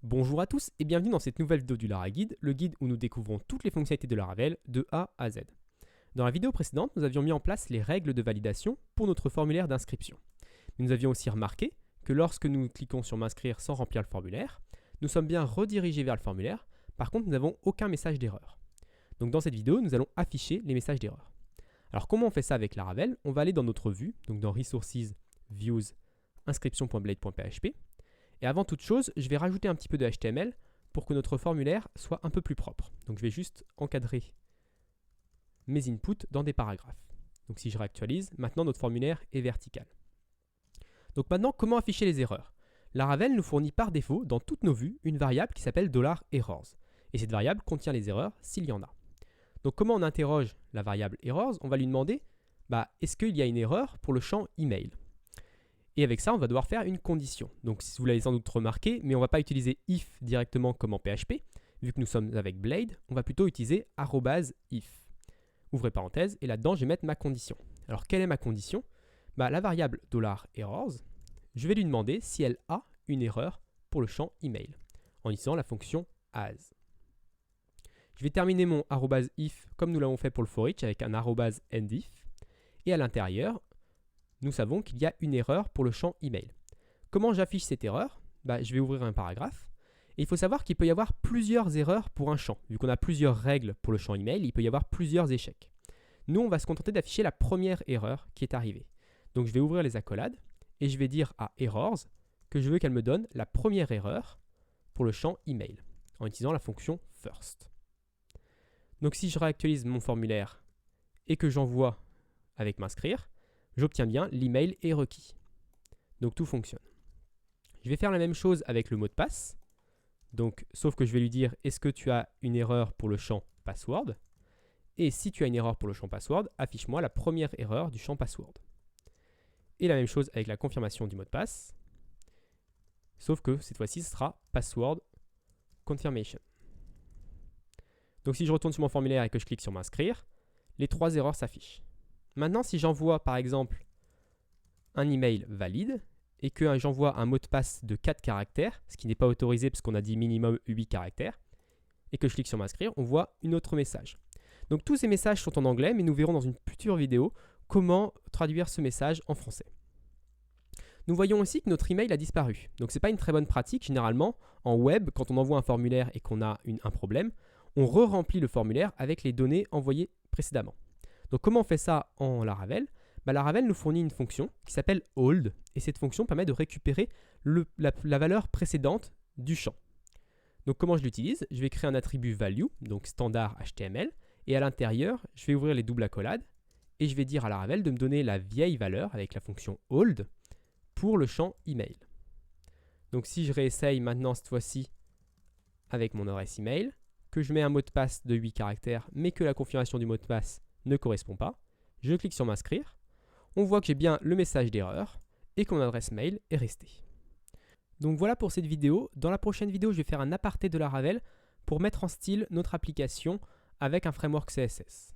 Bonjour à tous et bienvenue dans cette nouvelle vidéo du Laravel Guide, le guide où nous découvrons toutes les fonctionnalités de Laravel de A à Z. Dans la vidéo précédente, nous avions mis en place les règles de validation pour notre formulaire d'inscription. Mais nous avions aussi remarqué que lorsque nous cliquons sur m'inscrire sans remplir le formulaire, nous sommes bien redirigés vers le formulaire, par contre nous n'avons aucun message d'erreur. Donc dans cette vidéo, nous allons afficher les messages d'erreur. Alors comment on fait ça avec Laravel? On va aller dans notre vue, donc dans Resources, Views, inscription.blade.php. Et avant toute chose, je vais rajouter un petit peu de HTML pour que notre formulaire soit un peu plus propre. Donc je vais juste encadrer mes inputs dans des paragraphes. Donc si je réactualise, maintenant notre formulaire est vertical. Donc maintenant, comment afficher les erreurs? Laravel nous fournit par défaut dans toutes nos vues une variable qui s'appelle $errors. Et cette variable contient les erreurs s'il y en a. Donc comment on interroge la variable errors? On va lui demander est-ce qu'il y a une erreur pour le champ email? Et avec ça, on va devoir faire une condition. Donc, si vous l'avez sans doute remarqué, mais on ne va pas utiliser if directement comme en PHP. Vu que nous sommes avec Blade, on va plutôt utiliser @if. Ouvrez parenthèse, et là-dedans, je vais mettre ma condition. Alors, quelle est ma condition? La variable $errors, je vais lui demander si elle a une erreur pour le champ email, en utilisant la fonction as. Je vais terminer mon @if comme nous l'avons fait pour le for each avec un @endif. Et à l'intérieur, nous savons qu'il y a une erreur pour le champ email. Comment j'affiche cette erreur? Je vais ouvrir un paragraphe. Et il faut savoir qu'il peut y avoir plusieurs erreurs pour un champ. Vu qu'on a plusieurs règles pour le champ email, il peut y avoir plusieurs échecs. Nous, on va se contenter d'afficher la première erreur qui est arrivée. Donc je vais ouvrir les accolades et je vais dire à errors que je veux qu'elle me donne la première erreur pour le champ email en utilisant la fonction first. Donc si je réactualise mon formulaire et que j'envoie avec m'inscrire, j'obtiens bien l'email est requis. Donc tout fonctionne. Je vais faire la même chose avec le mot de passe. Donc, sauf que je vais lui dire est-ce que tu as une erreur pour le champ password? Et si tu as une erreur pour le champ password, affiche-moi la première erreur du champ password. Et la même chose avec la confirmation du mot de passe. Sauf que cette fois-ci, ce sera password confirmation. Donc si je retourne sur mon formulaire et que je clique sur m'inscrire, les trois erreurs s'affichent. Maintenant, si j'envoie par exemple un email valide et que j'envoie un mot de passe de 4 caractères, ce qui n'est pas autorisé parce qu'on a dit minimum 8 caractères, et que je clique sur m'inscrire, on voit un autre message. Donc tous ces messages sont en anglais, mais nous verrons dans une future vidéo comment traduire ce message en français. Nous voyons aussi que notre email a disparu. Donc ce n'est pas une très bonne pratique. Généralement, en web, quand on envoie un formulaire et qu'on a un problème, on re-remplit le formulaire avec les données envoyées précédemment. Donc comment on fait ça en Laravel? Laravel nous fournit une fonction qui s'appelle hold, et cette fonction permet de récupérer la valeur précédente du champ. Donc comment je l'utilise? Je vais créer un attribut value, donc standard HTML, et à l'intérieur, je vais ouvrir les doubles accolades, et je vais dire à Laravel de me donner la vieille valeur avec la fonction hold pour le champ email. Donc si je réessaye maintenant cette fois-ci avec mon adresse email, que je mets un mot de passe de 8 caractères, mais que la confirmation du mot de passe ne correspond pas, je clique sur m'inscrire, on voit que j'ai bien le message d'erreur et que mon adresse mail est restée. Donc voilà pour cette vidéo. Dans la prochaine vidéo, je vais faire un aparté de Laravel pour mettre en style notre application avec un framework CSS.